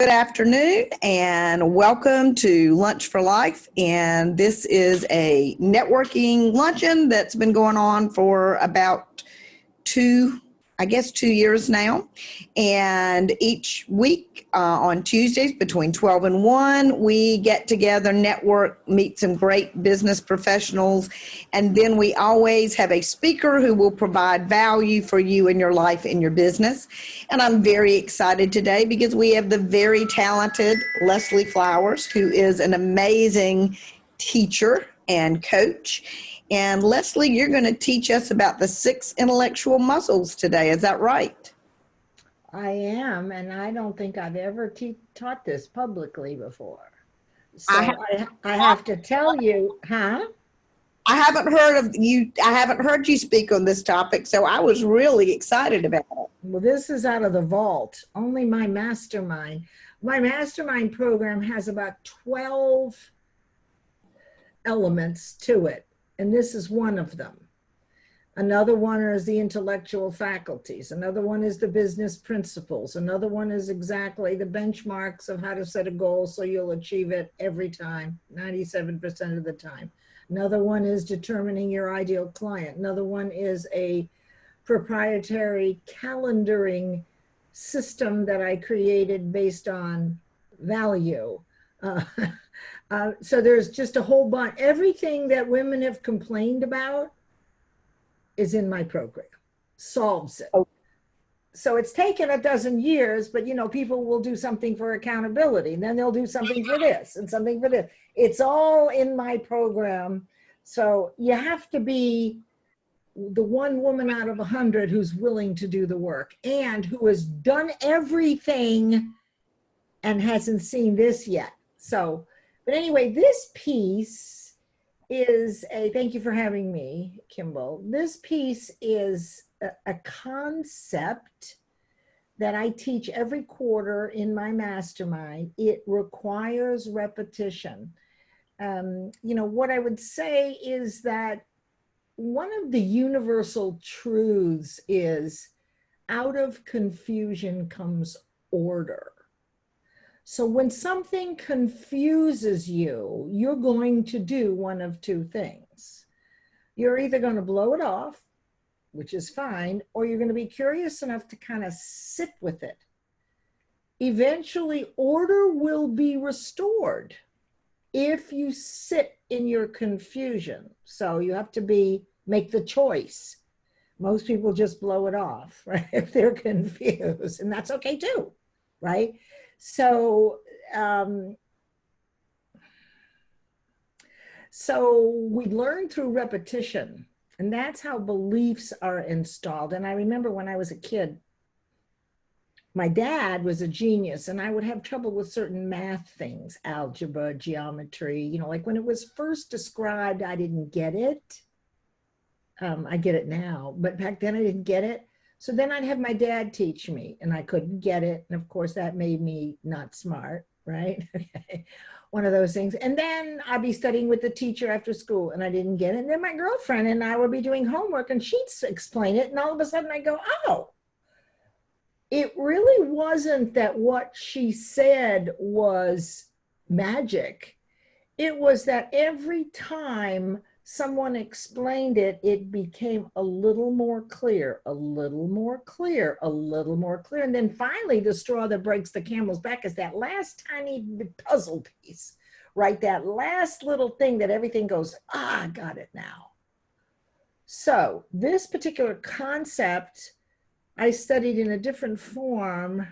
Good afternoon and welcome to Lunch for Life. And this is a networking luncheon that's been going on for about 2 years now. And each week on Tuesdays between 12 and 1, we get together, network, meet some great business professionals. And then we always have a speaker who will provide value for you in your life and your business. And I'm very excited today because we have the very talented Leslie Flowers, who is an amazing teacher and coach. And Leslie, you're going to teach us about the 6 intellectual muscles today. Is that right? I am, and I don't think I've ever taught this publicly before. So I have to tell you, huh? I haven't heard you speak on this topic, so I was really excited about it. Well, this is out of the vault. Only my mastermind. My mastermind program has about 12 elements to it, and this is one of them. Another one is the intellectual faculties. Another one is the business principles. Another one is exactly the benchmarks of how to set a goal so you'll achieve it every time, 97% of the time. Another one is determining your ideal client. Another one is a proprietary calendaring system that I created based on value. So there's just a whole bunch. Everything that women have complained about is in my program, solves it. So it's taken a dozen years, but people will do something for accountability, and then they'll do something for this and something for this. It's all in my program. So you have to be the one woman out of 100 who's willing to do the work and who has done everything and hasn't seen this yet. So, but anyway, this piece is thank you for having me, Kimball. This piece is a concept that I teach every quarter in my mastermind. It requires repetition. What I would say is that one of the universal truths is out of confusion comes order. So when something confuses you, you're going to do one of two things. You're either going to blow it off, which is fine, or you're going to be curious enough to kind of sit with it. Eventually, order will be restored if you sit in your confusion. So you have to make the choice. Most people just blow it off, right? If they're confused, and that's okay too, right? So we learn through repetition, and that's how beliefs are installed. And I remember when I was a kid, my dad was a genius, and I would have trouble with certain math things, algebra, geometry, like when it was first described, I didn't get it. I get it now, but back then I didn't get it. So then I'd have my dad teach me, and I couldn't get it. And of course, that made me not smart, right? One of those things. And then I'd be studying with the teacher after school, and I didn't get it. And then my girlfriend and I would be doing homework, and she'd explain it. And all of a sudden I go, oh, it really wasn't that what she said was magic. It was that every time someone explained it, it became a little more clear, a little more clear, a little more clear. And then finally, the straw that breaks the camel's back is that last tiny puzzle piece, right? That last little thing that everything goes, I got it now. So this particular concept, I studied in a different form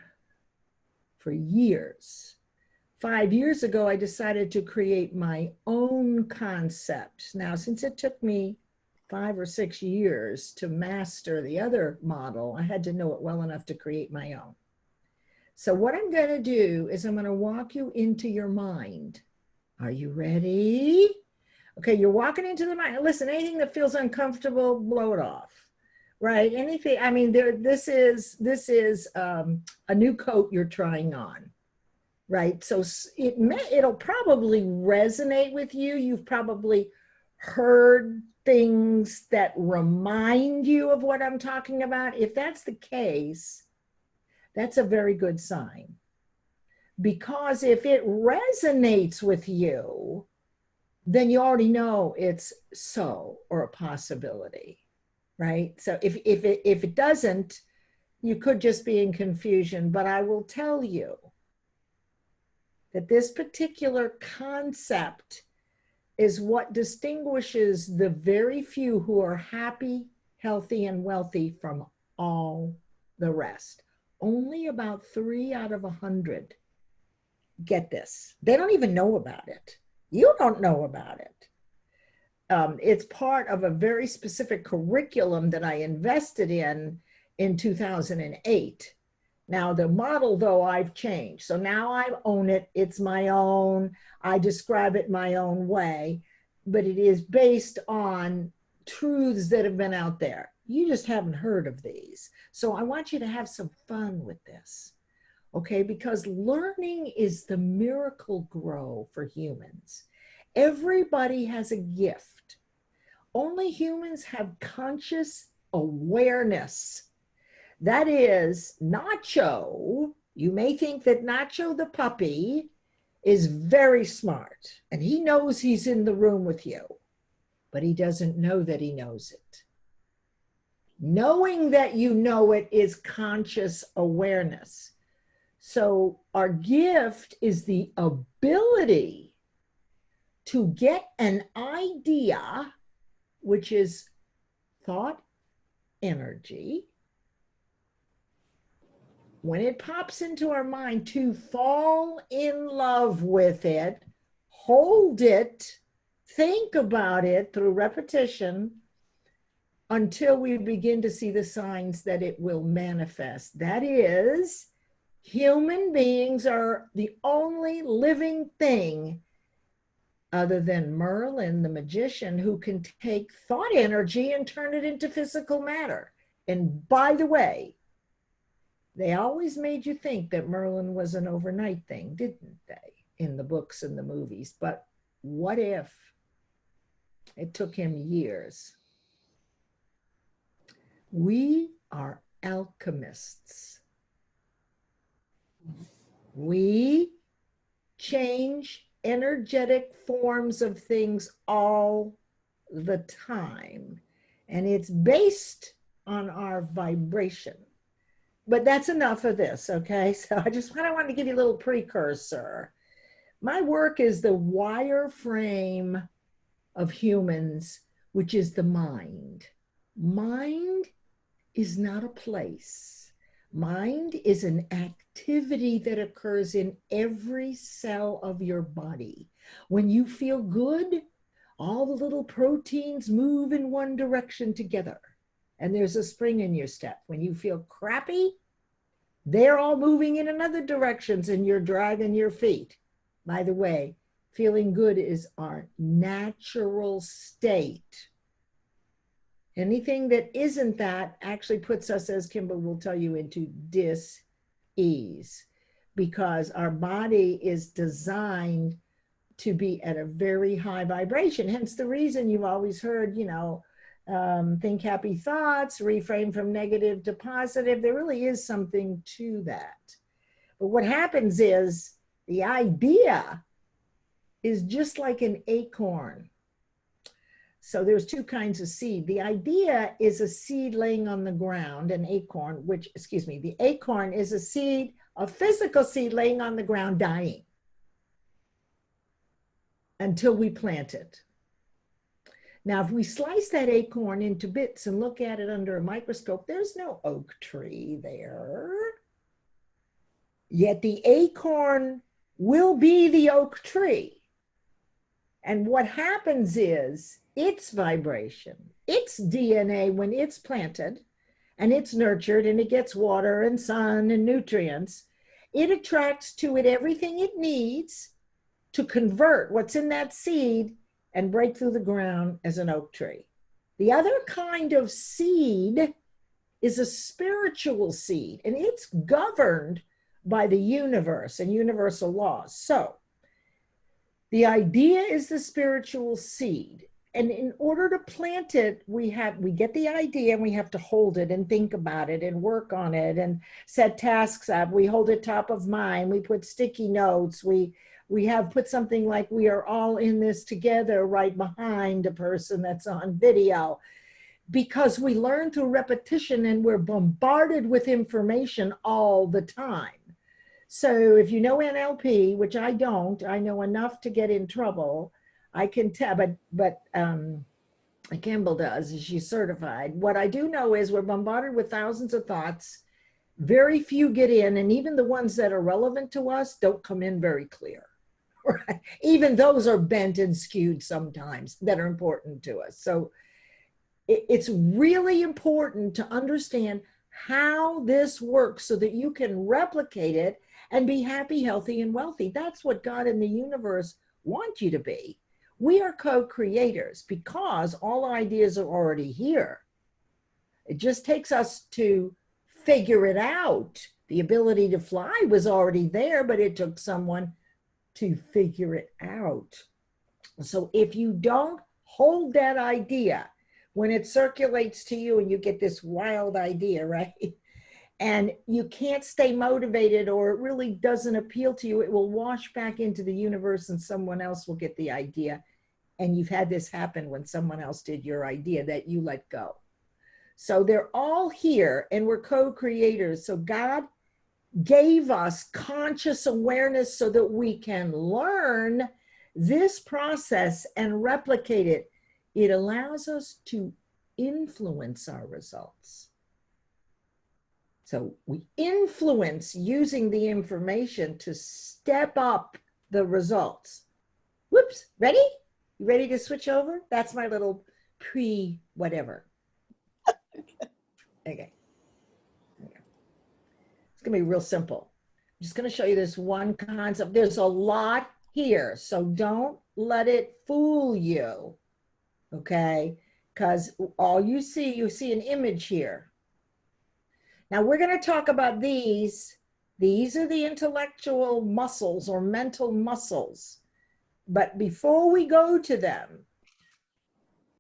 for years. 5 years ago, I decided to create my own concept. Now, since it took me 5 or 6 years to master the other model, I had to know it well enough to create my own. So what I'm going to do is I'm going to walk you into your mind. Are you ready? Okay, you're walking into the mind. Listen, anything that feels uncomfortable, blow it off. Right? Anything. I mean, this is a new coat you're trying on. Right. So it'll probably resonate with you. You've probably heard things that remind you of what I'm talking about. If that's the case, that's a very good sign. Because if it resonates with you, then you already know it's so, or a possibility, right? So if it doesn't, you could just be in confusion. But I will tell you that this particular concept is what distinguishes the very few who are happy, healthy, and wealthy from all the rest. Only about 3 out of 100 get this. They don't even know about it. You don't know about it. It's part of a very specific curriculum that I invested in 2008. Now, the model, though, I've changed. So now I own it. It's my own. I describe it my own way, but it is based on truths that have been out there. You just haven't heard of these. So I want you to have some fun with this, okay? Because learning is the miracle grow for humans. Everybody has a gift. Only humans have conscious awareness. That is, Nacho, you may think that Nacho the puppy is very smart and he knows he's in the room with you, but he doesn't know that he knows it. Knowing that you know it is conscious awareness. So our gift is the ability to get an idea, which is thought energy, when it pops into our mind, to fall in love with it, hold it, think about it through repetition until we begin to see the signs that it will manifest. That is, human beings are the only living thing other than Merlin, the magician, who can take thought energy and turn it into physical matter. And by the way, they always made you think that Merlin was an overnight thing, didn't they, in the books and the movies? But what if it took him years? We are alchemists. We change energetic forms of things all the time, and it's based on our vibration. But that's enough of this, okay? So I just wanted to give you a little precursor. My work is the wireframe of humans, which is the mind. Mind is not a place. Mind is an activity that occurs in every cell of your body. When you feel good, all the little proteins move in one direction together, and there's a spring in your step. When you feel crappy, they're all moving in another directions and you're dragging your feet. By the way, feeling good is our natural state. Anything that isn't that actually puts us, as Kimber will tell you, into dis-ease, because our body is designed to be at a very high vibration. Hence the reason you've always heard, think happy thoughts, reframe from negative to positive. There really is something to that. But what happens is the idea is just like an acorn. So there's two kinds of seed. The idea is a seed laying on the ground, an acorn, the acorn is a seed, a physical seed laying on the ground, dying until we plant it. Now, if we slice that acorn into bits and look at it under a microscope, there's no oak tree there. Yet the acorn will be the oak tree. And what happens is its vibration, its DNA, when it's planted and it's nurtured and it gets water and sun and nutrients, it attracts to it everything it needs to convert what's in that seed and break through the ground as an oak tree. The other kind of seed is a spiritual seed, and it's governed by the universe and universal laws. So the idea is the spiritual seed, and in order to plant it, we get the idea and we have to hold it and think about it and work on it and set tasks up. We hold it top of mind. We put sticky notes. We have put something like we are all in this together right behind a person that's on video, because we learn through repetition and we're bombarded with information all the time. So if you know NLP, which I don't, I know enough to get in trouble. I can tell, but Campbell does, she's certified. What I do know is we're bombarded with thousands of thoughts. Very few get in, and even the ones that are relevant to us don't come in very clear. Right? Even those are bent and skewed sometimes that are important to us. So it's really important to understand how this works so that you can replicate it and be happy, healthy, and wealthy. That's what God and the universe want you to be. We are co-creators because all ideas are already here. It just takes us to figure it out. The ability to fly was already there, but it took someone to figure it out. So if you don't hold that idea, when it circulates to you and you get this wild idea, right? And you can't stay motivated, or it really doesn't appeal to you, it will wash back into the universe and someone else will get the idea. And you've had this happen when someone else did your idea that you let go. So they're all here and we're co-creators. So God gave us conscious awareness so that we can learn this process and replicate it. It allows us to influence our results. So we influence using the information to step up the results. Whoops, ready? You ready to switch over? That's my little pre-whatever. Okay. It's gonna be real simple. I'm just gonna show you this one concept. There's a lot here, so don't let it fool you, okay? Because all you see an image here. Now we're going to talk about these. These are the intellectual muscles or mental muscles. But before we go to them,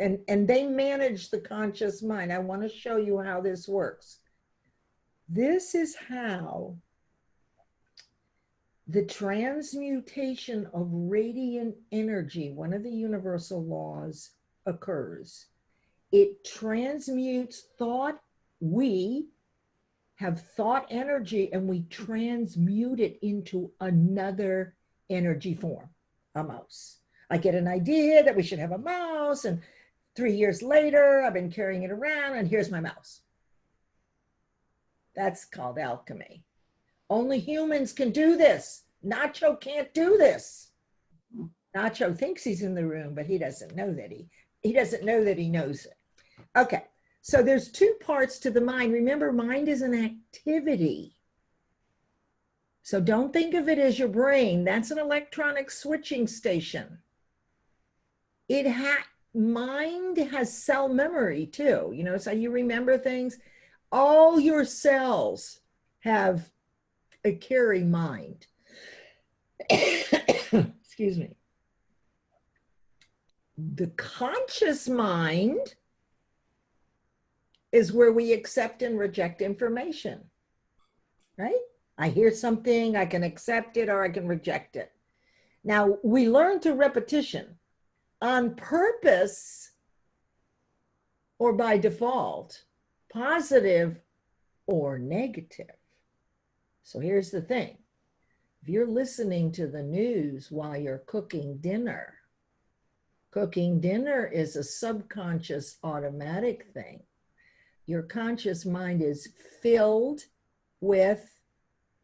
and they manage the conscious mind, I want to show you how this works. This is how the transmutation of radiant energy, one of the universal laws, occurs. It transmutes thought. We have thought energy and we transmute it into another energy form, a mouse. I get an idea that we should have a mouse, and 3 years later, I've been carrying it around and here's my mouse. That's called alchemy. Only humans can do this. Nacho can't do this. Nacho thinks he's in the room, but he doesn't know that he doesn't know that he knows it. Okay. So there's two parts to the mind. Remember, mind is an activity. So don't think of it as your brain. That's an electronic switching station. Mind has cell memory too. You know, so you remember things. All your cells have a carry mind. Excuse me. The conscious mind is where we accept and reject information, right? I hear something, I can accept it or I can reject it. Now, we learn through repetition on purpose or by default, positive or negative. So here's the thing. If you're listening to the news while you're cooking dinner is a subconscious automatic thing. Your conscious mind is filled with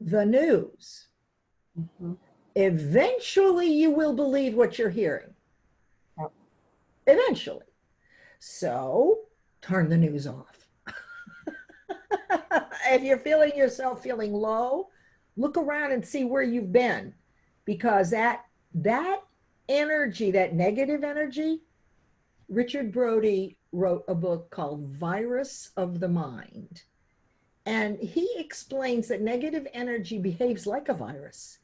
the news. Mm-hmm. Eventually, you will believe what you're hearing. Yep. Eventually. So, turn the news off. If you're feeling yourself feeling low, look around and see where you've been. Because that energy, that negative energy, Richard Brody wrote a book called Virus of the Mind. And he explains that negative energy behaves like a virus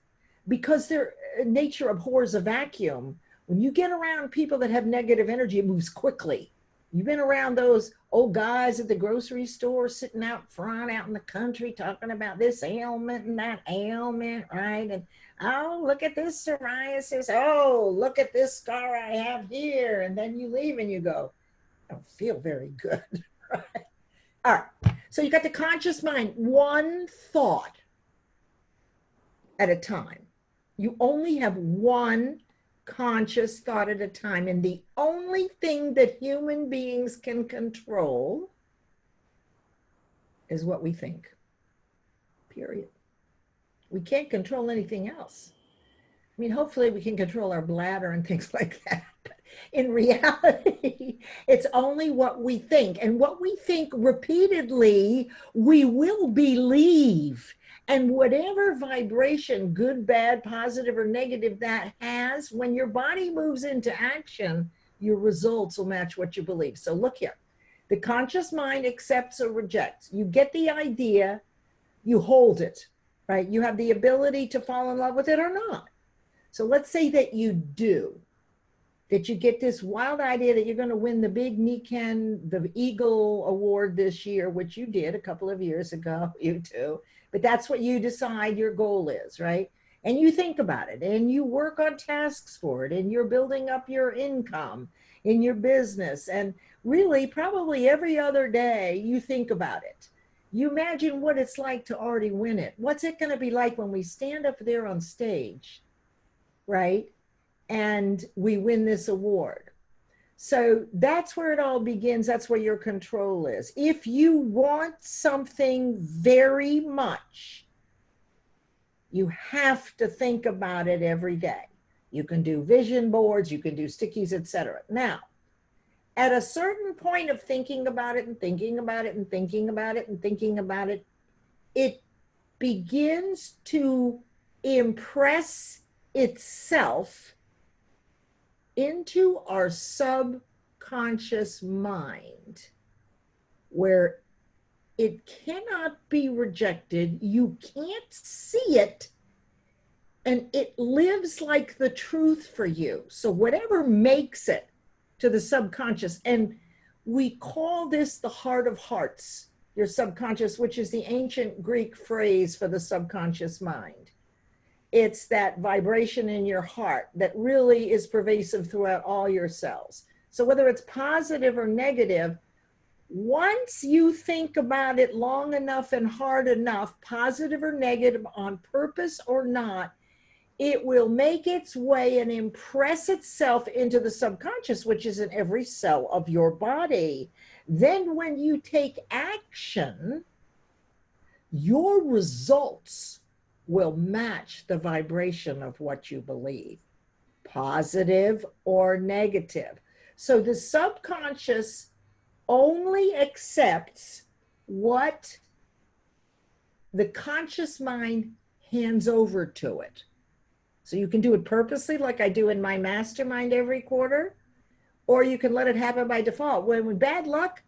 because their nature abhors a vacuum. When you get around people that have negative energy, it moves quickly. You've been around those old guys at the grocery store sitting out front, out in the country, talking about this ailment and that ailment, right? And oh, look at this psoriasis. Oh, look at this scar I have here. And then you leave and you go, I don't feel very good. Right? All right. So you got the conscious mind, one thought at a time. You only have one conscious thought at a time. And the only thing that human beings can control is what we think. Period. We can't control anything else. I mean, hopefully we can control our bladder and things like that. But in reality, it's only what we think. And what we think repeatedly, we will believe. And whatever vibration, good, bad, positive, or negative that has, when your body moves into action, your results will match what you believe. So look here. The conscious mind accepts or rejects. You get the idea, you hold it, right? You have the ability to fall in love with it or not. So let's say that you do, that you get this wild idea that you're going to win the big Niken, the Eagle Award this year, which you did a couple of years ago, you too. But that's what you decide your goal is, right? And you think about it and you work on tasks for it and you're building up your income in your business. And really, probably every other day you think about it. You imagine what it's like to already win it. What's it going to be like when we stand up there on stage, right? And we win this award. So that's where it all begins. That's where your control is. If you want something very much, you have to think about it every day. You can do vision boards, you can do stickies, etc. Now, at a certain point of thinking about it and thinking about it and thinking about it and thinking about it, it begins to impress itself into our subconscious mind, where it cannot be rejected. You can't see it, and it lives like the truth for you. So whatever makes it to the subconscious, and we call this the heart of hearts, your subconscious, which is the ancient Greek phrase for the subconscious mind. It's that vibration in your heart that really is pervasive throughout all your cells. So whether it's positive or negative, once you think about it long enough and hard enough, positive or negative, on purpose or not, it will make its way and impress itself into the subconscious, which is in every cell of your body. Then when you take action, your results will match the vibration of what you believe, positive or negative. So the subconscious only accepts what the conscious mind hands over to it. So you can do it purposely, like I do in my mastermind every quarter, or you can let it happen by default. When bad luck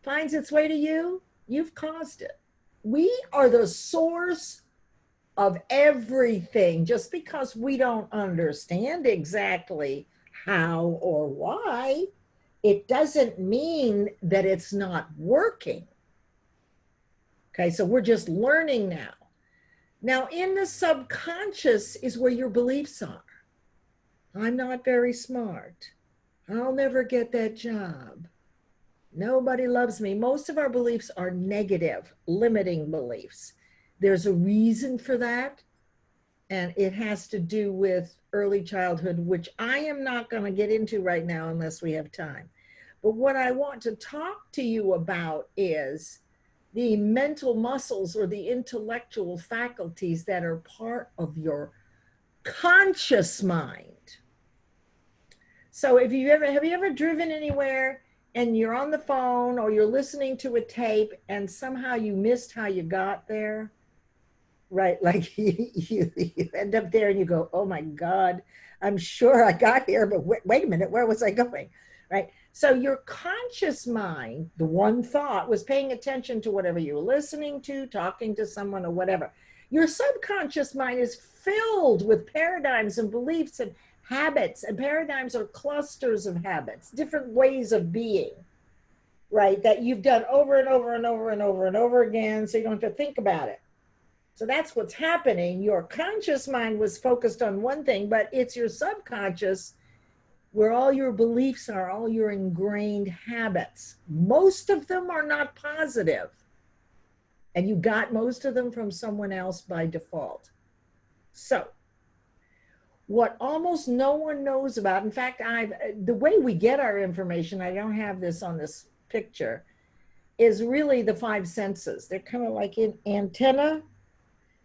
finds its way to you, you've caused it. We are the source of everything. Just because we don't understand exactly how or why, it doesn't mean that it's not working. Okay, so we're just learning now. Now, in the subconscious is where your beliefs are. I'm not very smart. I'll never get that job. Nobody loves me. Most of our beliefs are negative, limiting beliefs. There's a reason for that, and it has to do with early childhood, which I am not going to get into right now unless we have time. But what I want to talk to you about is the mental muscles or the intellectual faculties that are part of your conscious mind. So have you ever driven anywhere and you're on the phone or you're listening to a tape and somehow you missed how you got there? Right, like you end up there and you go, oh my God, I'm sure I got here, but wait a minute, where was I going? Right? So your conscious mind, the one thought, was paying attention to whatever you were listening to, talking to someone or whatever. Your subconscious mind is filled with paradigms and beliefs and Habits and paradigms are clusters of habits, different ways of being, right? That you've done over and over and over and over and over again, so you don't have to think about it. So that's what's happening. Your conscious mind was focused on one thing, but it's your subconscious where all your beliefs are, all your ingrained habits. Most of them are not positive, and you got most of them from someone else by default. So what almost no one knows about, in fact, the way we get our information, I don't have this on this picture, is really the five senses. They're kind of like an antenna,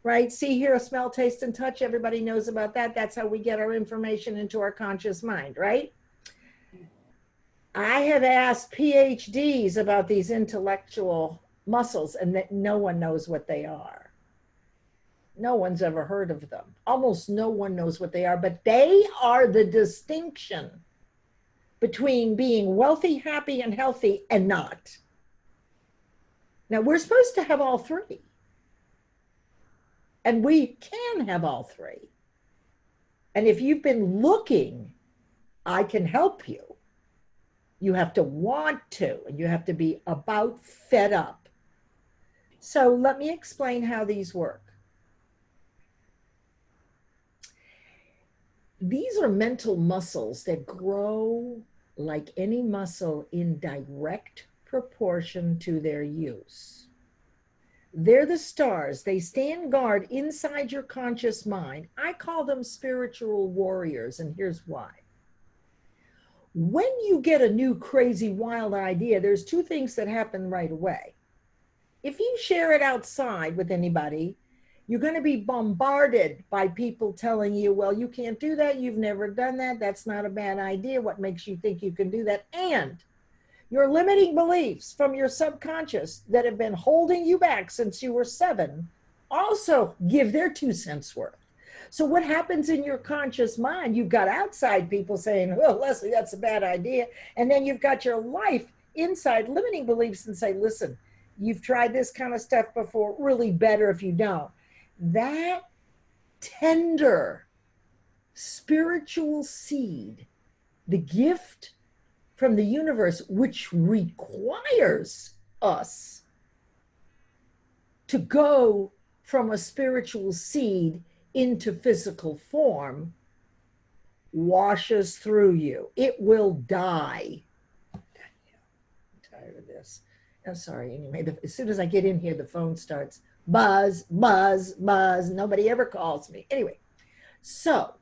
right? See, hear, smell, taste, and touch. Everybody knows about that. That's how we get our information into our conscious mind, right? I have asked PhDs about these intellectual muscles, and that no one knows what they are. No one's ever heard of them. Almost no one knows what they are, but they are the distinction between being wealthy, happy, and healthy and not. Now, we're supposed to have all three. And we can have all three. And if you've been looking, I can help you. You have to want to, and you have to be about fed up. So let me explain how these work. These are mental muscles that grow like any muscle in direct proportion to their use. They're the stars. They stand guard inside your conscious mind. I call them spiritual warriors, and here's why. When you get a new crazy wild idea, there's two things that happen right away. If you share it outside with anybody, you're going to be bombarded by people telling you, well, you can't do that. You've never done that. That's not a bad idea. What makes you think you can do that? And your limiting beliefs from your subconscious that have been holding you back since you were 7 also give their 2 cents worth. So what happens in your conscious mind? You've got outside people saying, oh, Leslie, that's a bad idea. And then you've got your life inside limiting beliefs and say, listen, you've tried this kind of stuff before, really better if you don't. That tender spiritual seed, the gift from the universe, which requires us to go from a spiritual seed into physical form, washes through you. It will die. I'm tired of this. I'm sorry. Anyway, as soon as I get in here, the phone starts buzz, buzz, buzz. Nobody ever calls me. Anyway, so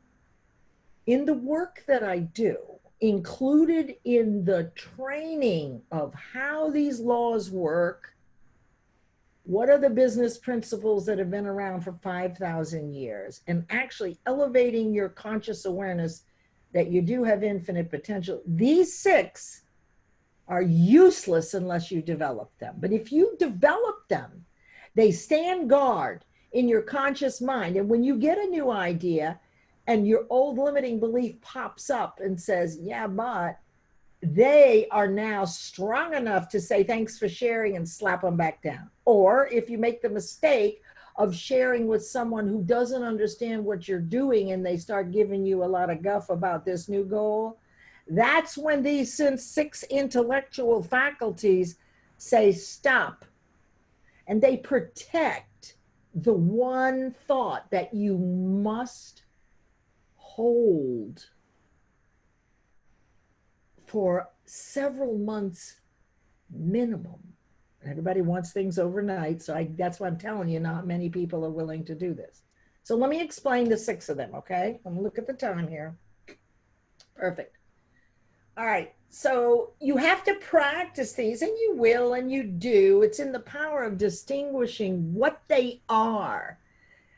in the work that I do, included in the training of how these laws work, what are the business principles that have been around for 5,000 years, and actually elevating your conscious awareness that you do have infinite potential. These 6 are useless unless you develop them. But if you develop them, they stand guard in your conscious mind. And when you get a new idea and your old limiting belief pops up and says, yeah, but, they are now strong enough to say, thanks for sharing, and slap them back down. Or if you make the mistake of sharing with someone who doesn't understand what you're doing and they start giving you a lot of guff about this new goal, that's when these 6 intellectual faculties say, stop. And they protect the one thought that you must hold for several months minimum. Everybody wants things overnight, so that's why I'm telling you, not many people are willing to do this. So let me explain the 6 of them, okay? Let me look at the time here. Perfect. All right, so you have to practice these, and you will, and you do. It's in the power of distinguishing what they are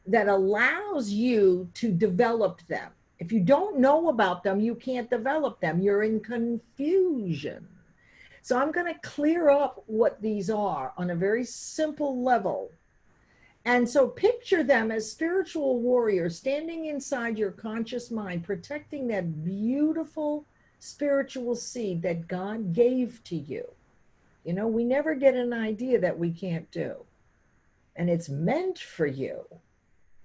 that allows you to develop them. If you don't know about them, you can't develop them. You're in confusion. So I'm going to clear up what these are on a very simple level. And so picture them as spiritual warriors standing inside your conscious mind, protecting that beautiful spiritual seed that God gave to you. You know, we never get an idea that we can't do. And it's meant for you.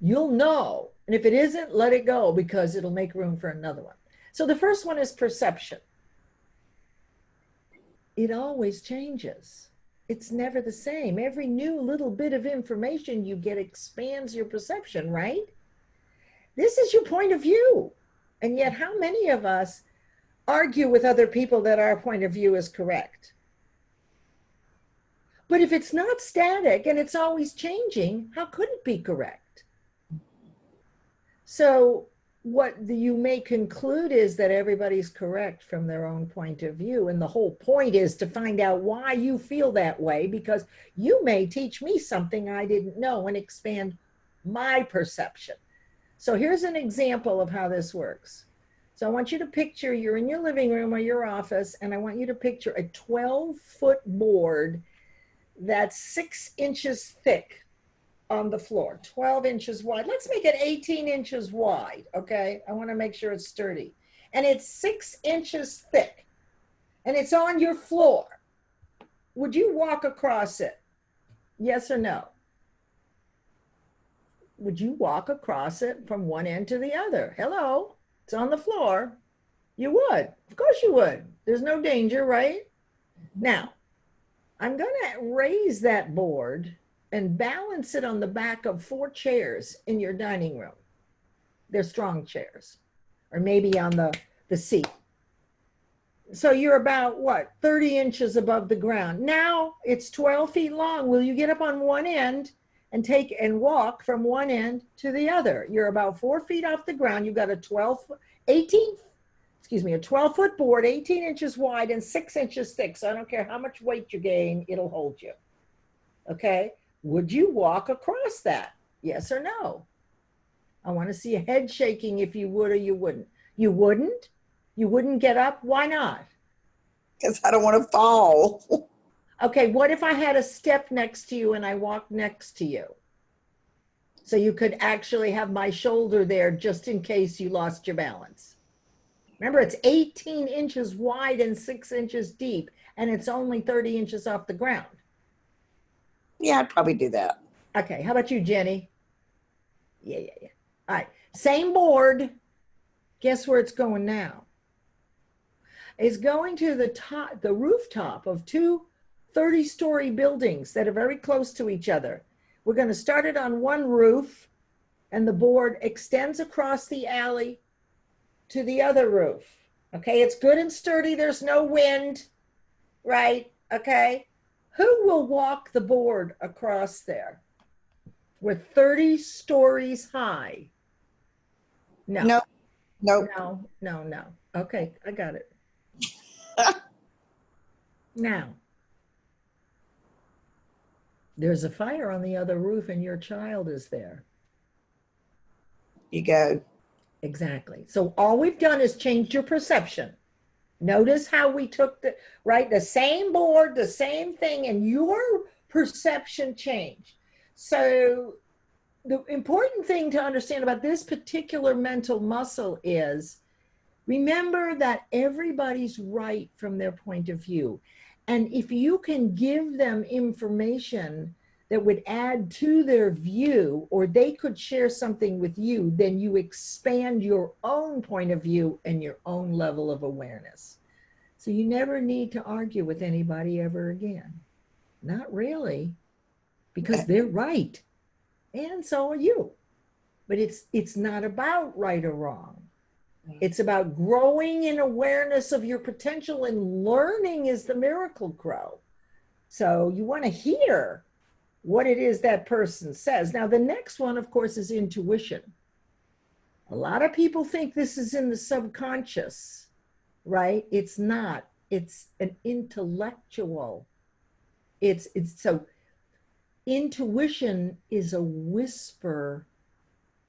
You'll know. And if it isn't, let it go because it'll make room for another one. So the first one is perception. It always changes. It's never the same. Every new little bit of information you get expands your perception, right? This is your point of view. And yet, how many of us argue with other people that our point of view is correct? But if it's not static and it's always changing, how could it be correct? So what you may conclude is that everybody's correct from their own point of view. And the whole point is to find out why you feel that way, because you may teach me something I didn't know and expand my perception. So here's an example of how this works. So I want you to picture you're in your living room or your office, and I want you to picture a 12-foot board that's 6 inches thick on the floor, 12 inches wide. Let's make it 18 inches wide, okay? I want to make sure it's sturdy. And it's 6 inches thick, and it's on your floor. Would you walk across it? Yes or no? Would you walk across it from one end to the other? Hello, it's on the floor. You would. Of course you would. There's no danger, right? Now, I'm going to raise that board and balance it on the back of 4 chairs in your dining room. They're strong chairs, or maybe on the seat. So you're about, what, 30 inches above the ground. Now it's 12 feet long. Will you get up on one end and take and walk from one end to the other? You're about 4 feet off the ground. You've got a 12-foot board, 18 inches wide and 6 inches thick. So I don't care how much weight you gain, it'll hold you. Okay. Would you walk across that? Yes or no? I want to see a head shaking if you would or you wouldn't. You wouldn't? You wouldn't get up? Why not? Because I don't want to fall. Okay, what if I had a step next to you and I walked next to you? So you could actually have my shoulder there just in case you lost your balance. Remember, it's 18 inches wide and 6 inches deep, and it's only 30 inches off the ground. Yeah, I'd probably do that. Okay, how about you, Jenny? Yeah. All right, same board. Guess where it's going now? It's going to the rooftop of 2 30-story buildings that are very close to each other. We're going to start it on one roof, and the board extends across the alley to the other roof. Okay, it's good and sturdy. There's no wind, right? Okay. Who will walk the board across there? We're 30 stories high. No. No. Okay, I got it. Now, there's a fire on the other roof and your child is there. You go. Exactly. So all we've done is change your perception. Notice how we took the same board, the same thing, and your perception changed. So the important thing to understand about this particular mental muscle is, remember that everybody's right from their point of view. And if you can give them information that would add to their view, or they could share something with you, then you expand your own point of view and your own level of awareness. So you never need to argue with anybody ever again. Not really, because they're right. And so are you. But it's not about right or wrong. It's about growing in awareness of your potential, and learning is the miracle grow. So you want to hear what it is that person says. Now, the next one, of course, is intuition. A lot of people think this is in the subconscious, right? It's not. It's an intellectual. So intuition is a whisper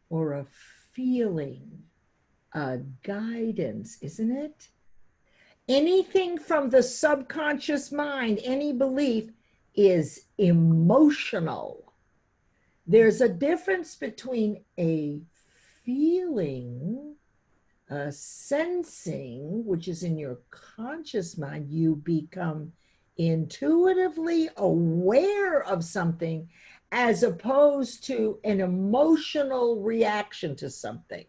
or a feeling, a guidance, isn't it? Anything from the subconscious mind, any belief, is emotional. There's a difference between a feeling, a sensing, which is in your conscious mind. You become intuitively aware of something, as opposed to an emotional reaction to something.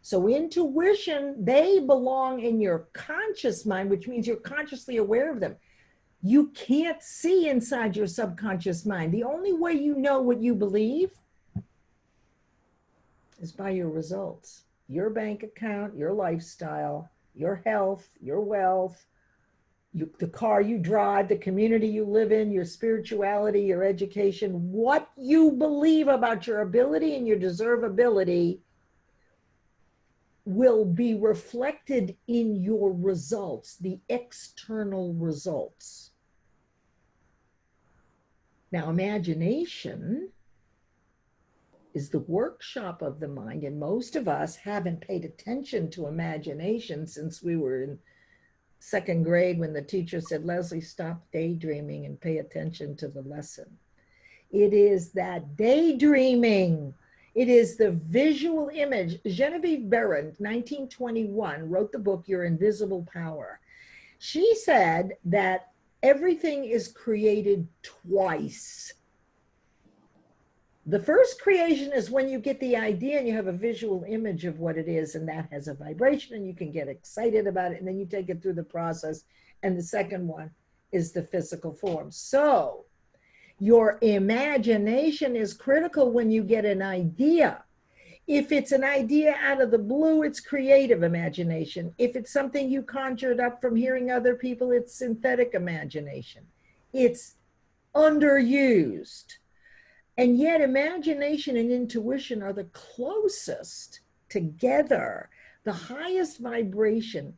So intuition, they belong in your conscious mind, which means you're consciously aware of them. You can't see inside your subconscious mind. The only way you know what you believe is by your results, your bank account, your lifestyle, your health, your wealth, the car you drive, the community you live in, your spirituality, your education, what you believe about your ability and your deservability will be reflected in your results, the external results. Now, imagination is the workshop of the mind, and most of us haven't paid attention to imagination since we were in second grade when the teacher said, Leslie, stop daydreaming and pay attention to the lesson. It is that daydreaming. It is the visual image. Genevieve Behrend, 1921, wrote the book, Your Invisible Power. She said that everything is created twice. The first creation is when you get the idea and you have a visual image of what it is, and that has a vibration and you can get excited about it, and then you take it through the process. And the second one is the physical form. So your imagination is critical when you get an idea. If it's an idea out of the blue, it's creative imagination. If it's something you conjured up from hearing other people, it's synthetic imagination. It's underused. And yet imagination and intuition are the closest together, the highest vibration.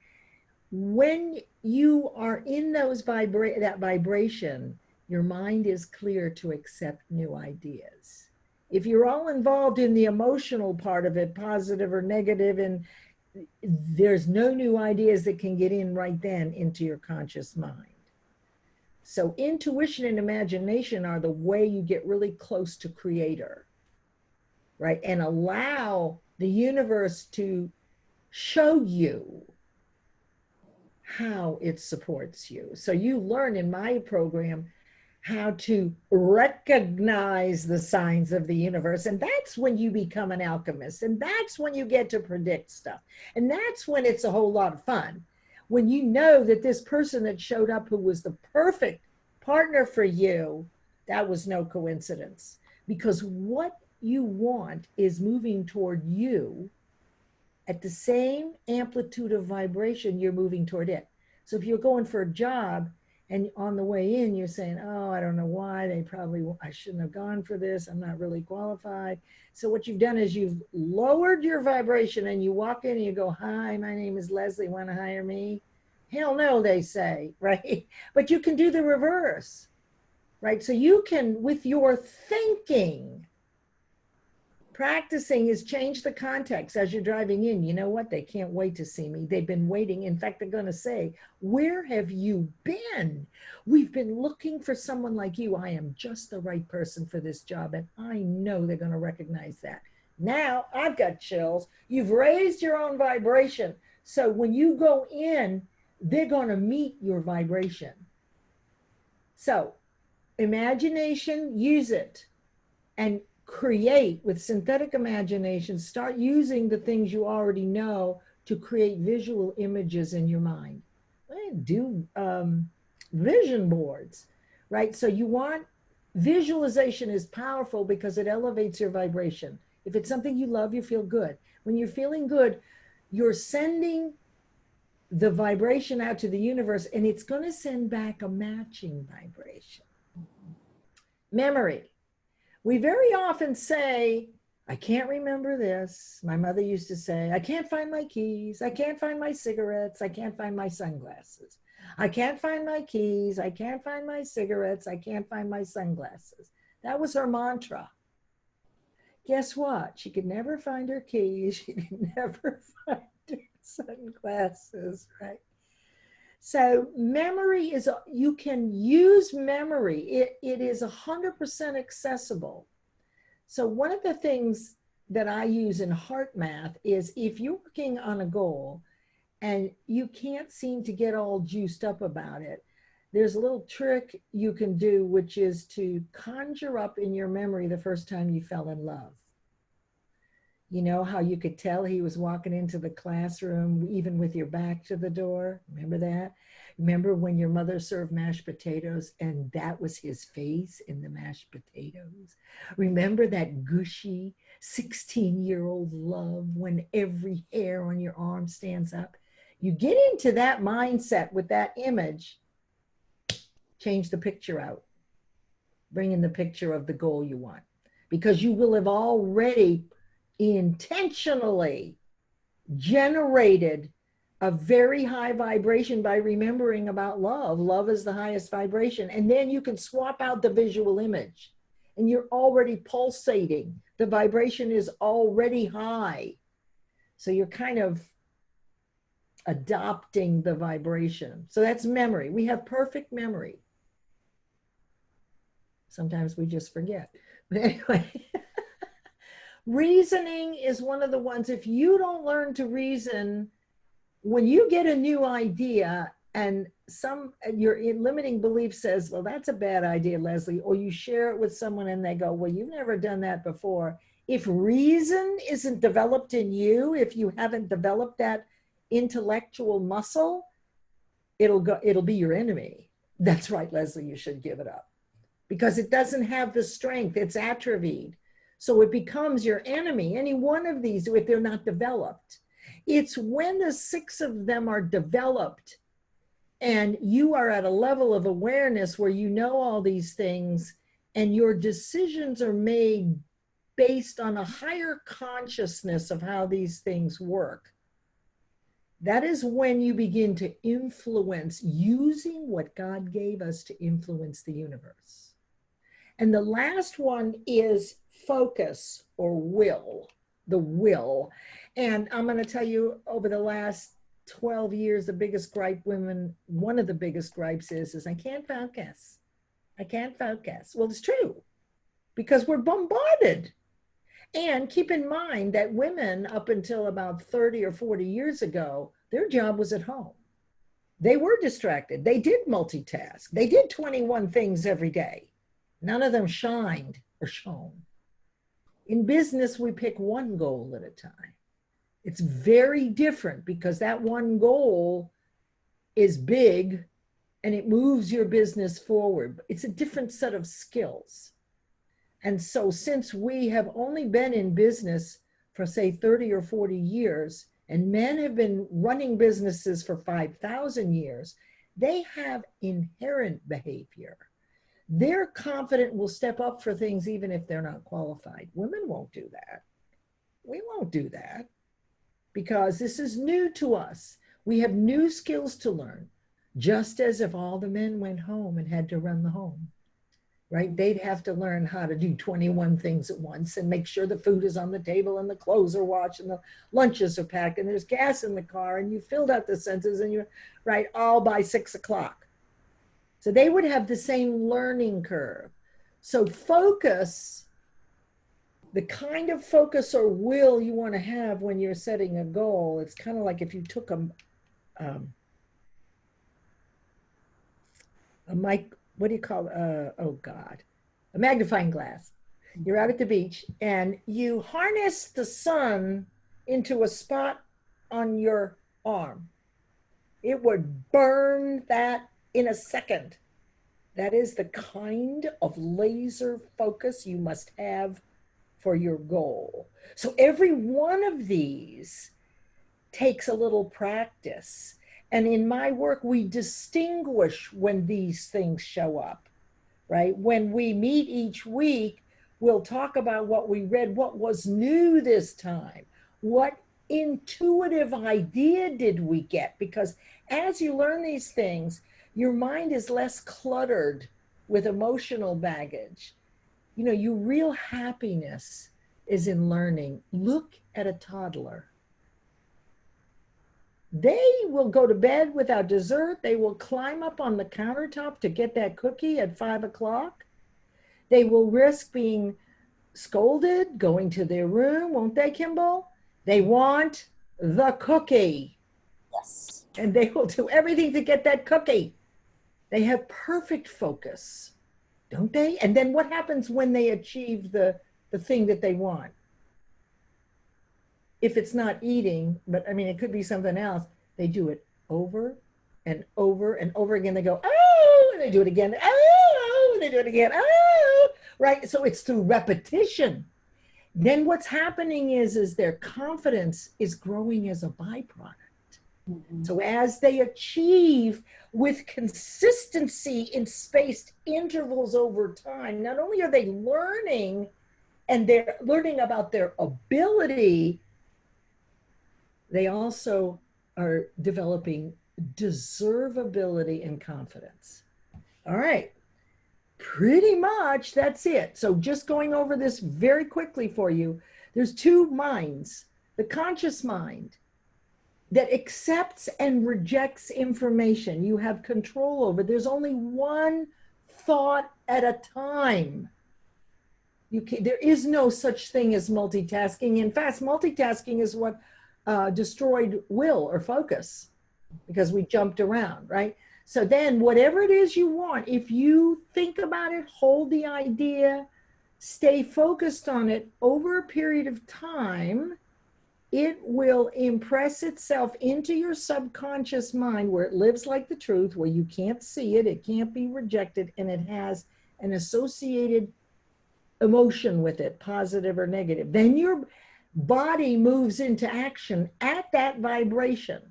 When you are in those that vibration, your mind is clear to accept new ideas. If you're all involved in the emotional part of it, positive or negative, and there's no new ideas that can get in right then into your conscious mind. So intuition and imagination are the way you get really close to creator, right? And allow the universe to show you how it supports you. So you learn in my program how to recognize the signs of the universe. And that's when you become an alchemist. And that's when you get to predict stuff. And that's when it's a whole lot of fun. When you know that this person that showed up who was the perfect partner for you, that was no coincidence. Because what you want is moving toward you at the same amplitude of vibration you're moving toward it. So if you're going for a job and on the way in, you're saying, oh, I don't know why, I shouldn't have gone for this. I'm not really qualified. So what you've done is you've lowered your vibration and you walk in and you go, hi, my name is Leslie, want to hire me? Hell no, they say, right? But you can do the reverse, right? So you can, with your thinking, practicing is change the context as you're driving in. You know what? They can't wait to see me. They've been waiting. In fact, they're going to say, where have you been? We've been looking for someone like you. I am just the right person for this job. And I know they're going to recognize that. Now I've got chills. You've raised your own vibration. So when you go in, they're going to meet your vibration. So imagination, use it. And create with synthetic imagination. Start using the things you already know to create visual images in your mind. Do vision boards, right? So you want, visualization is powerful because it elevates your vibration. If it's something you love, you feel good. When you're feeling good, you're sending the vibration out to the universe, and it's going to send back a matching vibration. Memory. We very often say, I can't remember this. My mother used to say, I can't find my keys. I can't find my cigarettes. I can't find my sunglasses. I can't find my keys. I can't find my cigarettes. I can't find my sunglasses. That was her mantra. Guess what? She could never find her keys. She could never find her sunglasses, right? So memory is, you can use memory. It is 100% accessible. So one of the things that I use in heart math is if you're working on a goal and you can't seem to get all juiced up about it, there's a little trick you can do, which is to conjure up in your memory the first time you fell in love. You know how you could tell he was walking into the classroom even with your back to the door? Remember that? Remember when your mother served mashed potatoes and that was his face in the mashed potatoes? Remember that gushy 16-year-old love when every hair on your arm stands up? You get into that mindset with that image, change the picture out, bring in the picture of the goal you want, because you will have already intentionally generated a very high vibration by remembering about love. Love is the highest vibration. And then you can swap out the visual image and you're already pulsating. The vibration is already high. So you're kind of adopting the vibration. So that's memory. We have perfect memory. Sometimes we just forget. But anyway, reasoning is one of the ones, if you don't learn to reason, when you get a new idea and your limiting belief says, well, that's a bad idea, Leslie, or you share it with someone and they go, well, you've never done that before. If reason isn't developed in you, if you haven't developed that intellectual muscle, it'll be your enemy. That's right, Leslie, you should give it up because it doesn't have the strength. It's atrophied. So it becomes your enemy. Any one of these, if they're not developed. It's when the 6 of them are developed and you are at a level of awareness where you know all these things and your decisions are made based on a higher consciousness of how these things work. That is when you begin to influence, using what God gave us to influence the universe. And the last one is focus or will, the will. And I'm going to tell you, over the last 12 years, the biggest gripe one of the biggest gripes is I can't focus. I can't focus. Well, it's true because we're bombarded. And keep in mind that women up until about 30 or 40 years ago, their job was at home. They were distracted. They did multitask. They did 21 things every day. None of them shined or shone. In business, we pick one goal at a time. It's very different because that one goal is big and it moves your business forward. It's a different set of skills. And so since we have only been in business for say 30 or 40 years, and men have been running businesses for 5,000 years, they have inherent behavior. They're confident, will step up for things even if they're not qualified. Women won't do that. We won't do that because this is new to us. We have new skills to learn, just as if all the men went home and had to run the home, right? They'd have to learn how to do 21 things at once and make sure the food is on the table and the clothes are washed and the lunches are packed and there's gas in the car and you filled out the census and you're right, all by 6 o'clock. So they would have the same learning curve. So focus, the kind of focus or will you want to have when you're setting a goal, it's kind of like if you took a mic, what do you call a magnifying glass. You're out at the beach and you harness the sun into a spot on your arm. It would burn that in a second. That is the kind of laser focus you must have for your goal. So every one of these takes a little practice. And in my work, we distinguish when these things show up, right? When we meet each week, we'll talk about what we read, what was new this time, what intuitive idea did we get? Because as you learn these things, your mind is less cluttered with emotional baggage. You know, your real happiness is in learning. Look at a toddler. They will go to bed without dessert. They will climb up on the countertop to get that cookie at 5 o'clock. They will risk being scolded, going to their room, won't they, Kimball? They want the cookie. Yes. And they will do everything to get that cookie. They have perfect focus, don't they? And then what happens when they achieve the thing that they want? If it's not eating, but I mean, it could be something else, they do it over and over and over again. They go, oh, and they do it again, oh, and they do it again, oh, right? So it's through repetition. Then what's happening is their confidence is growing as a byproduct. So as they achieve with consistency in spaced intervals over time, not only are they learning and they're learning about their ability, they also are developing deservability and confidence. All right, pretty much that's it. So just going over this very quickly for you, there's two minds. The conscious mind that accepts and rejects information you have control over. There's only one thought at a time. There is no such thing as multitasking. In fact, multitasking is what destroyed will or focus, because we jumped around, right? So then whatever it is you want, if you think about it, hold the idea, stay focused on it over a period of time, it will impress itself into your subconscious mind where it lives like the truth, where you can't see it, it can't be rejected, and it has an associated emotion with it, positive or negative. Then your body moves into action at that vibration,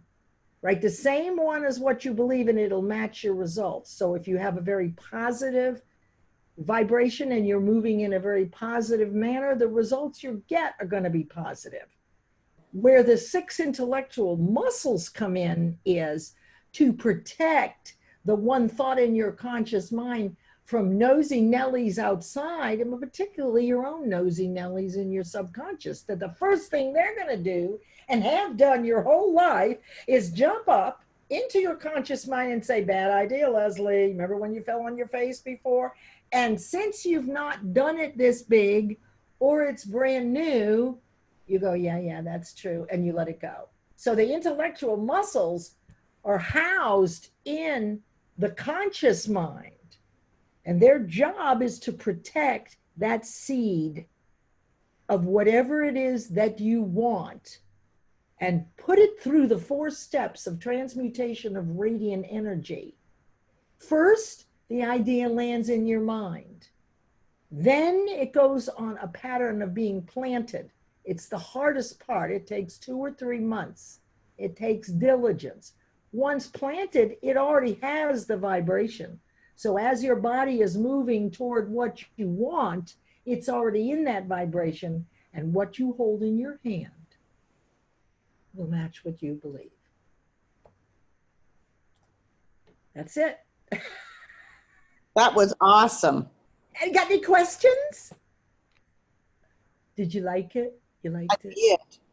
right? The same one as what you believe in, it'll match your results. So if you have a very positive vibration and you're moving in a very positive manner, the results you get are going to be positive. Where the 6 intellectual muscles come in is to protect the one thought in your conscious mind from nosy Nellies outside, and particularly your own nosy Nellies in your subconscious, that the first thing they're going to do and have done your whole life is jump up into your conscious mind and say, bad idea, Leslie. Remember when you fell on your face before? And since you've not done it this big or it's brand new, you go, yeah, that's true. And you let it go. So the intellectual muscles are housed in the conscious mind. And their job is to protect that seed of whatever it is that you want and put it through the 4 steps of transmutation of radiant energy. First, the idea lands in your mind. Then it goes on a pattern of being planted. It's the hardest part. It takes 2 or 3 months. It takes diligence. Once planted, it already has the vibration. So as your body is moving toward what you want, it's already in that vibration, and what you hold in your hand will match what you believe. That's it. That was awesome. And got any questions? Did you like it? You liked it?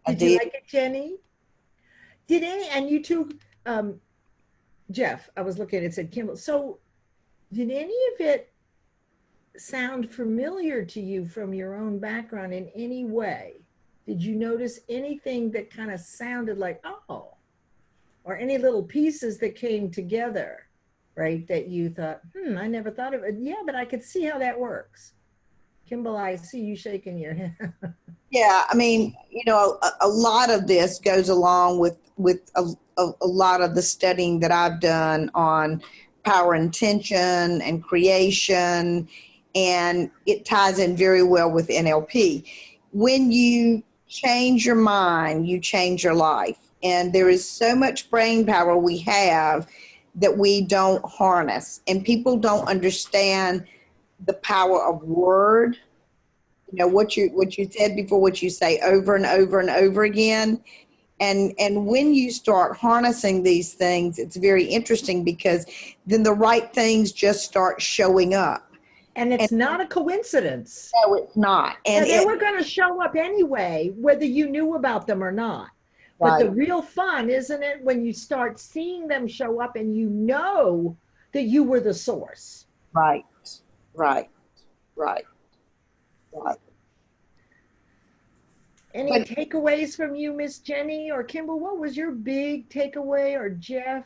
Did you like it, Jenny? Did any, and you too, Jeff, I was looking at it, said Kimball. So did any of it sound familiar to you from your own background in any way? Did you notice anything that kind of sounded like, oh, or any little pieces that came together, right? That you thought, I never thought of it. Yeah, but I could see how that works. Kimball, I see you shaking your head. Yeah, I mean, a lot of this goes along with a lot of the studying that I've done on power intention and creation, and it ties in very well with NLP. When you change your mind, you change your life. And there is so much brain power we have that we don't harness. And people don't understand the power of word. What you said before, what you say over and over and over again. And when you start harnessing these things, it's very interesting, because then the right things just start showing up. And it's not a coincidence. No, it's not. And they were going to show up anyway, whether you knew about them or not. But the real fun, isn't it, when you start seeing them show up and you know that you were the source. Right. Any takeaways from you, Miss Jenny or Kimball? What was your big takeaway, or Jeff?